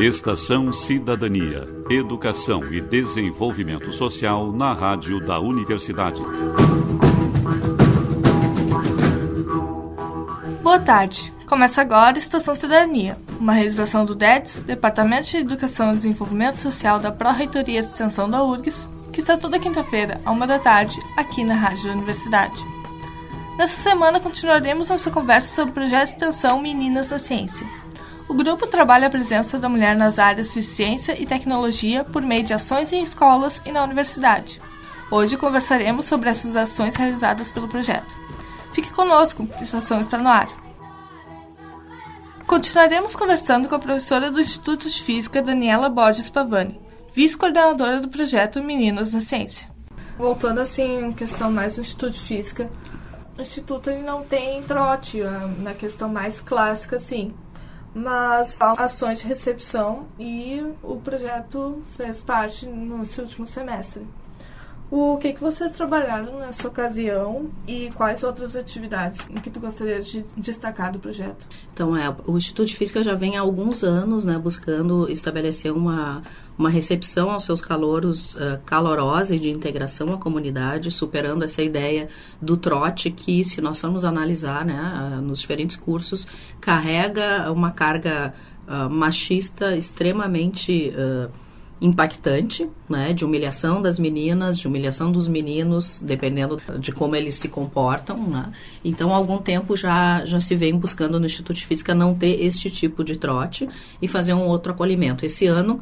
Estação Cidadania, Educação e Desenvolvimento Social na Rádio da Universidade. Boa tarde. Começa agora Estação Cidadania, uma realização do DEDS, Departamento de Educação e Desenvolvimento Social da Pró-Reitoria de Extensão da URGS, que está toda quinta-feira, à 13h, aqui na Rádio da Universidade. Nessa semana continuaremos nossa conversa sobre o projeto de extensão Meninas na Ciência. O grupo trabalha a presença da mulher nas áreas de ciência e tecnologia por meio de ações em escolas e na universidade. Hoje conversaremos sobre essas ações realizadas pelo projeto. Fique conosco, a estação está no ar. Continuaremos conversando com a professora do Instituto de Física, Daniela Borges Pavani, vice-coordenadora do projeto Meninas na Ciência. Voltando assim, questão mais do Instituto de Física, o Instituto ele não tem trote, na questão mais clássica, assim, mas há ações de recepção e o projeto fez parte nesse último semestre. O que vocês trabalharam nessa ocasião e quais outras atividades que tu gostaria de destacar do projeto? Então, o Instituto de Física já vem há alguns anos, buscando estabelecer uma recepção aos seus calouros calorosa e de integração à comunidade, superando essa ideia do trote que, se nós formos analisar nos diferentes cursos, carrega uma carga machista extremamente impactante, de humilhação das meninas, de humilhação dos meninos, dependendo de como eles se comportam, Então, há algum tempo já se vem buscando no Instituto de Física não ter este tipo de trote e fazer um outro acolhimento. Esse ano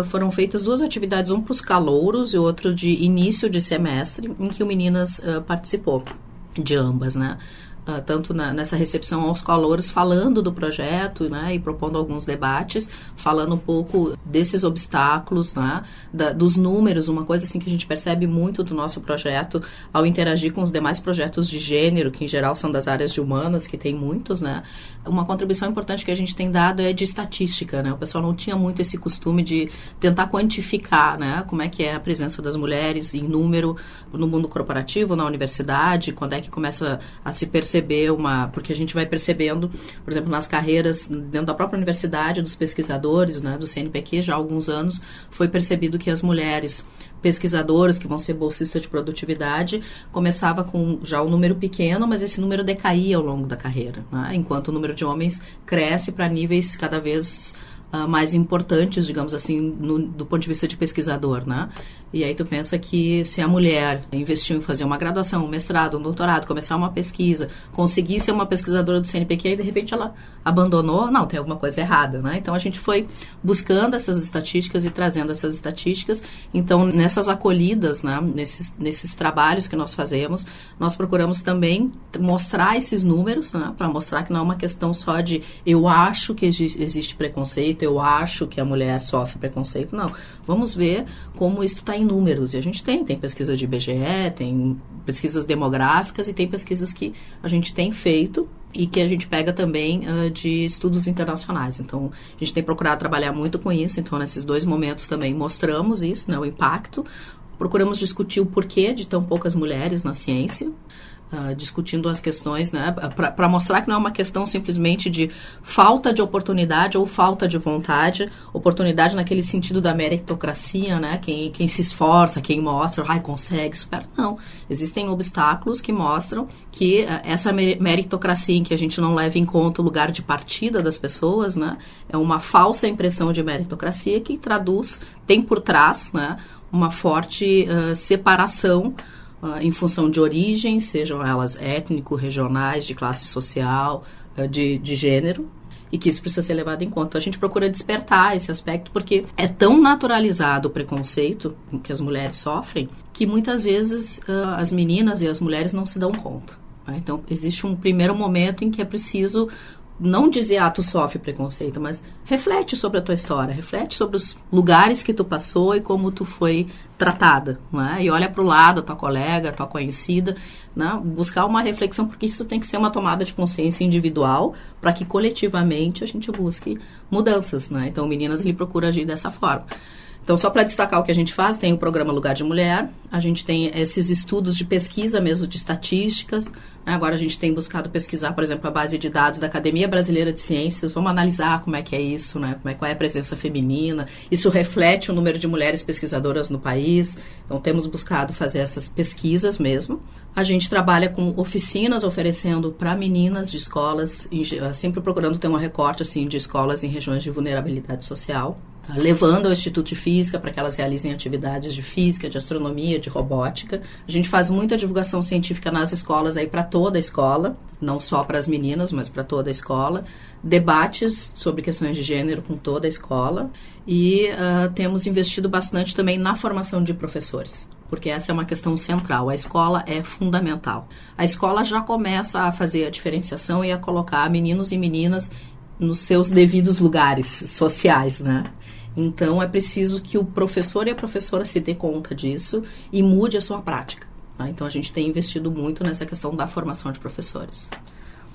foram feitas duas atividades, um para os calouros e outro de início de semestre, em que o Meninas participou de ambas, tanto nessa recepção aos calouros, falando do projeto, e propondo alguns debates, falando um pouco desses obstáculos, dos números, uma coisa assim que a gente percebe muito do nosso projeto ao interagir com os demais projetos de gênero, que em geral são das áreas de humanas, que tem muitos, Uma contribuição importante que a gente tem dado é de estatística, O pessoal não tinha muito esse costume de tentar quantificar, como é que é a presença das mulheres em número no mundo corporativo, na universidade, quando é que começa a se perceber porque a gente vai percebendo, por exemplo, nas carreiras dentro da própria universidade, dos pesquisadores, do CNPq, já há alguns anos, foi percebido que as mulheres pesquisadoras, que vão ser bolsistas de produtividade, começava com já um número pequeno, mas esse número decaía ao longo da carreira, enquanto o número de homens cresce para níveis cada vez mais importantes, digamos assim, do ponto de vista de pesquisador, E aí tu pensa que se a mulher investiu em fazer uma graduação, um mestrado, um doutorado, começar uma pesquisa, conseguir ser uma pesquisadora do CNPq e de repente ela abandonou, não, tem alguma coisa errada, Então a gente foi buscando essas estatísticas e trazendo essas estatísticas. Então nessas acolhidas, nesses trabalhos que nós fazemos, nós procuramos também mostrar esses números, para mostrar que não é uma questão só de eu acho que existe preconceito, eu acho que a mulher sofre preconceito, não. Vamos ver como isso está em números. E a gente tem pesquisa de IBGE, tem pesquisas demográficas e tem pesquisas que a gente tem feito e que a gente pega também de estudos internacionais. Então, a gente tem procurado trabalhar muito com isso. Então, nesses dois momentos também mostramos isso, o impacto. Procuramos discutir o porquê de tão poucas mulheres na ciência, discutindo as questões, para mostrar que não é uma questão simplesmente de falta de oportunidade ou falta de vontade, oportunidade naquele sentido da meritocracia, quem se esforça, quem mostra, consegue, supera. Não, existem obstáculos que mostram que essa meritocracia em que a gente não leva em conta o lugar de partida das pessoas, é uma falsa impressão de meritocracia que tem por trás, uma forte separação em função de origem, sejam elas étnico-regionais, de classe social, de gênero, e que isso precisa ser levado em conta. Então, a gente procura despertar esse aspecto, porque é tão naturalizado o preconceito que as mulheres sofrem, que muitas vezes as meninas e as mulheres não se dão conta. Então, existe um primeiro momento em que é preciso não dizer, tu sofre preconceito, mas reflete sobre a tua história, reflete sobre os lugares que tu passou e como tu foi tratada, E olha para o lado, a tua colega, a tua conhecida, buscar uma reflexão, porque isso tem que ser uma tomada de consciência individual para que coletivamente a gente busque mudanças, Então, Meninas, ele procura agir dessa forma. Então, só para destacar o que a gente faz, tem o programa Lugar de Mulher, a gente tem esses estudos de pesquisa mesmo, de estatísticas. Agora a gente tem buscado pesquisar, por exemplo, a base de dados da Academia Brasileira de Ciências. Vamos analisar como é que é isso, né? Qual é a presença feminina. Isso reflete o número de mulheres pesquisadoras no país. Então, temos buscado fazer essas pesquisas mesmo. A gente trabalha com oficinas oferecendo para meninas de escolas, sempre procurando ter um recorte assim, de escolas em regiões de vulnerabilidade social, levando ao Instituto de Física para que elas realizem atividades de física, de astronomia, de robótica. A gente faz muita divulgação científica nas escolas aí para toda a escola, não só para as meninas, mas para toda a escola. Debates sobre questões de gênero com toda a escola e temos investido bastante também na formação de professores, porque essa é uma questão central. A escola é fundamental. A escola já começa a fazer a diferenciação e a colocar meninos e meninas nos seus devidos lugares sociais, né? Então, é preciso que o professor e a professora se dê conta disso e mude a sua prática. Tá? Então, a gente tem investido muito nessa questão da formação de professores.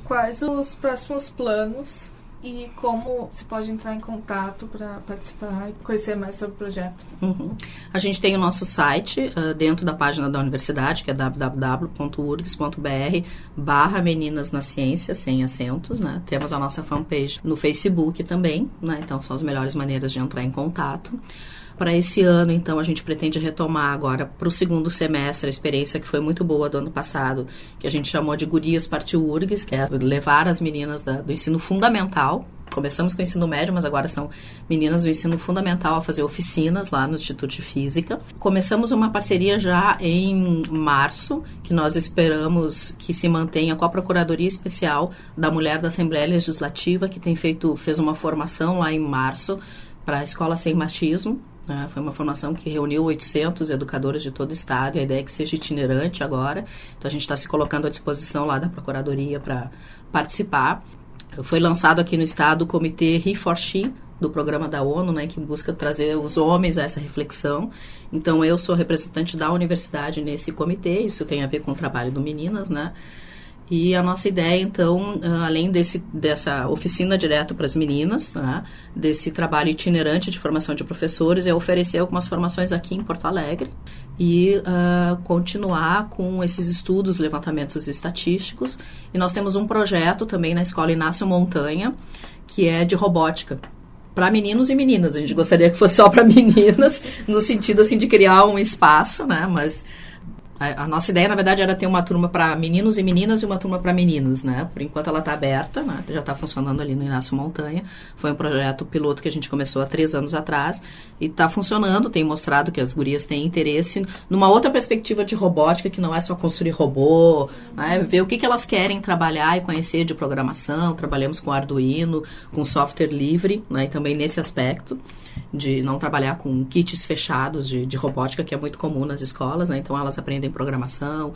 Quais os próximos planos e como se pode entrar em contato para participar e conhecer mais sobre o projeto? A gente tem o nosso site dentro da página da universidade, que é www.urgs.br/meninas na ciência, sem acentos, né? Temos a nossa fanpage no Facebook também, né? Então são as melhores maneiras de entrar em contato. Para esse ano, então, a gente pretende retomar agora para o segundo semestre a experiência que foi muito boa do ano passado, que a gente chamou de Gurias Partiu URGS, que é levar as meninas do ensino fundamental. Começamos com o ensino médio, mas agora são meninas do ensino fundamental a fazer oficinas lá no Instituto de Física. Começamos uma parceria já em março, que nós esperamos que se mantenha com a Procuradoria Especial da Mulher da Assembleia Legislativa, que fez uma formação lá em março para a Escola Sem Machismo. Foi uma formação que reuniu 800 educadores de todo o estado, e a ideia é que seja itinerante agora. Então, a gente está se colocando à disposição lá da Procuradoria para participar. Foi lançado aqui no estado o Comitê He4She, do programa da ONU, né, que busca trazer os homens a essa reflexão. Então, eu sou representante da universidade nesse comitê, isso tem a ver com o trabalho do Meninas, né? E a nossa ideia, então, além dessa oficina direto para as meninas, né, desse trabalho itinerante de formação de professores, é oferecer algumas formações aqui em Porto Alegre e continuar com esses estudos, levantamentos estatísticos. E nós temos um projeto também na Escola Inácio Montanha, que é de robótica, para meninos e meninas. A gente gostaria que fosse só para meninas, no sentido assim de criar um espaço, né, mas a nossa ideia, na verdade, era ter uma turma para meninos e meninas e uma turma para meninas, né? Por enquanto ela está aberta, né? Já está funcionando ali no Inácio Montanha. Foi um projeto piloto que a gente começou há 3 anos atrás e está funcionando, tem mostrado que as gurias têm interesse numa outra perspectiva de robótica, que não é só construir robô, né? Ver o que elas querem trabalhar e conhecer de programação. Trabalhamos com Arduino, com software livre, né? E também nesse aspecto de não trabalhar com kits fechados de robótica, que é muito comum nas escolas, né? Então elas aprendem programação,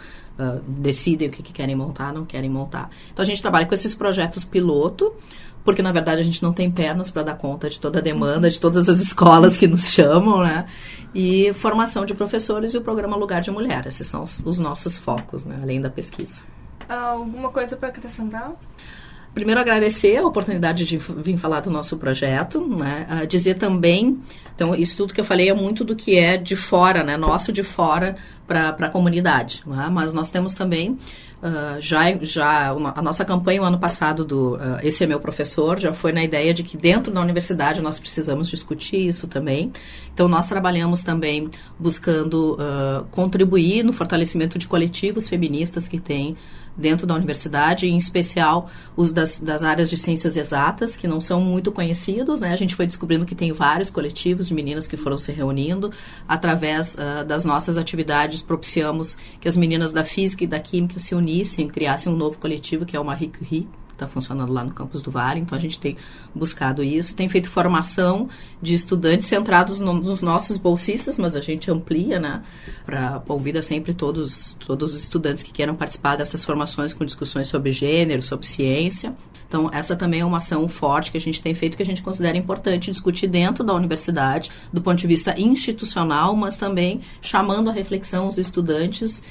decidem o que querem montar, não querem montar. Então a gente trabalha com esses projetos piloto, porque na verdade a gente não tem pernas para dar conta de toda a demanda, de todas as escolas que nos chamam, né? E formação de professores e o programa Lugar de Mulher. Esses são os nossos focos, né? Além da pesquisa. Alguma coisa para acrescentar? Primeiro, agradecer a oportunidade de vir falar do nosso projeto, né? Dizer também, então, isso tudo que eu falei é muito do que é de fora, né? Nosso de fora para a comunidade, né? Mas nós temos também, a nossa campanha o ano passado do Esse é Meu Professor, já foi na ideia de que dentro da universidade nós precisamos discutir isso também. Então, nós trabalhamos também buscando contribuir no fortalecimento de coletivos feministas que tem dentro da universidade, em especial os das áreas de ciências exatas, que não são muito conhecidos, né? A gente foi descobrindo que tem vários coletivos de meninas que foram se reunindo. Através das nossas atividades, propiciamos que as meninas da física e da química se unissem, criassem um novo coletivo, que é o Marie Curie, está funcionando lá no campus do Vale. Então a gente tem buscado isso, tem feito formação de estudantes centrados nos nossos bolsistas, mas a gente amplia, né, convida sempre todos os estudantes que queiram participar dessas formações com discussões sobre gênero, sobre ciência. Então essa também é uma ação forte que a gente tem feito, que a gente considera importante discutir dentro da universidade, do ponto de vista institucional, mas também chamando a reflexão os estudantes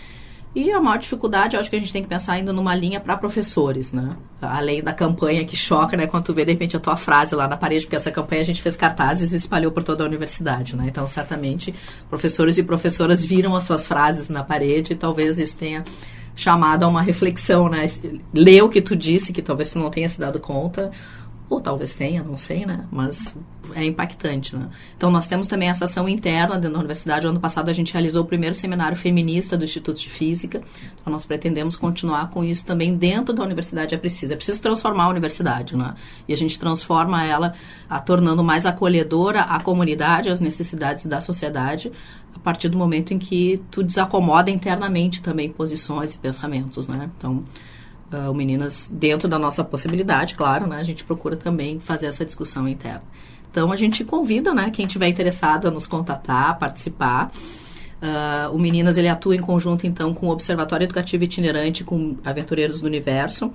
E a maior dificuldade, eu acho que a gente tem que pensar ainda numa linha para professores, né? Além da campanha que choca, né? Quando tu vê, de repente, a tua frase lá na parede, porque essa campanha a gente fez cartazes e espalhou por toda a universidade, né? Então, certamente, professores e professoras viram as suas frases na parede e talvez isso tenha chamado a uma reflexão, né? Lê o que tu disse, que talvez tu não tenha se dado conta, ou talvez tenha, não sei, né? Mas é impactante, né? Então, nós temos também essa ação interna dentro da universidade. O ano passado, a gente realizou o primeiro seminário feminista do Instituto de Física. Então, nós pretendemos continuar com isso também dentro da universidade. É preciso transformar a universidade, né? E a gente transforma ela, tornando mais acolhedora à comunidade, às necessidades da sociedade, a partir do momento em que tu desacomoda internamente também posições e pensamentos, né? Então, o Meninas, dentro da nossa possibilidade, claro, né, a gente procura também fazer essa discussão interna. Então, a gente convida, né, quem estiver interessado a nos contatar, a participar. O Meninas, ele atua em conjunto, então, com o Observatório Educativo Itinerante, com Aventureiros do Universo,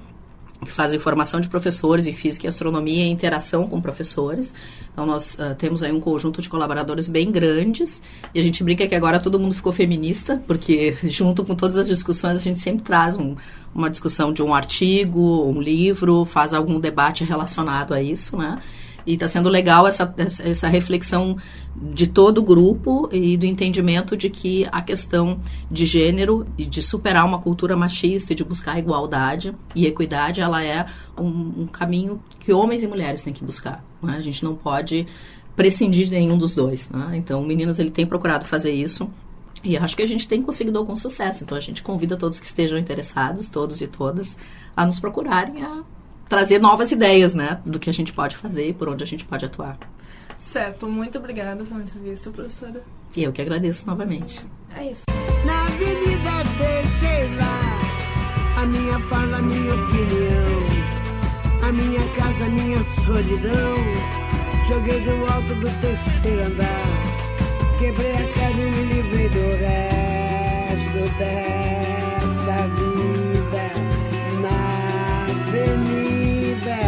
que fazem formação de professores em Física e Astronomia e interação com professores. Então, nós temos aí um conjunto de colaboradores bem grandes, e a gente brinca que agora todo mundo ficou feminista, porque junto com todas as discussões, a gente sempre traz uma discussão de um artigo, um livro, faz algum debate relacionado a isso, né? E está sendo legal essa reflexão de todo o grupo e do entendimento de que a questão de gênero e de superar uma cultura machista e de buscar igualdade e equidade, ela é um caminho que homens e mulheres têm que buscar, né? A gente não pode prescindir de nenhum dos dois, né? Então, o Meninas, ele tem procurado fazer isso. E acho que a gente tem conseguido algum sucesso. Então, a gente convida todos que estejam interessados, todos e todas, a nos procurarem, a trazer novas ideias, né? Do que a gente pode fazer e por onde a gente pode atuar. Certo. Muito obrigada pela entrevista, professora. E eu que agradeço novamente. É isso. Na avenida deixei lá a minha fala, a minha opinião, a minha casa, a minha solidão. Joguei do alto do terceiro andar, quebrei a cara e me livrei do resto dessa vida. Na avenida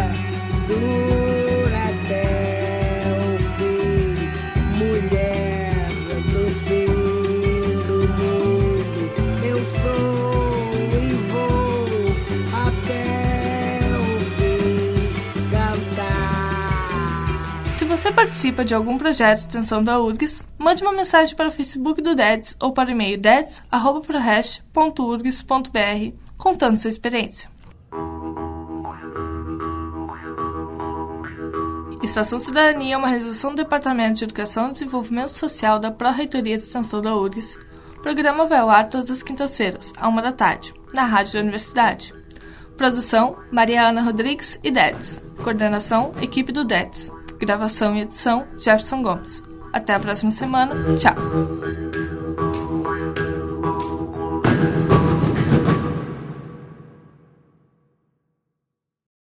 dura até o fim, mulher do fim do mundo. Eu sou e vou até o fim cantar. Se você participa de algum projeto de extensão da URGS, mande uma mensagem para o Facebook do DEDS ou para o e-mail deds@prorest.urgs.br contando sua experiência. Estação Cidadania é uma realização do Departamento de Educação e Desenvolvimento Social da Pró-Reitoria de Extensão da URGS. O programa vai ao ar todas as quintas-feiras, à 13h, na Rádio da Universidade. Produção, Maria Ana Rodrigues e DEDS. Coordenação, equipe do DEDS. Gravação e edição, Jefferson Gomes. Até a próxima semana. Tchau!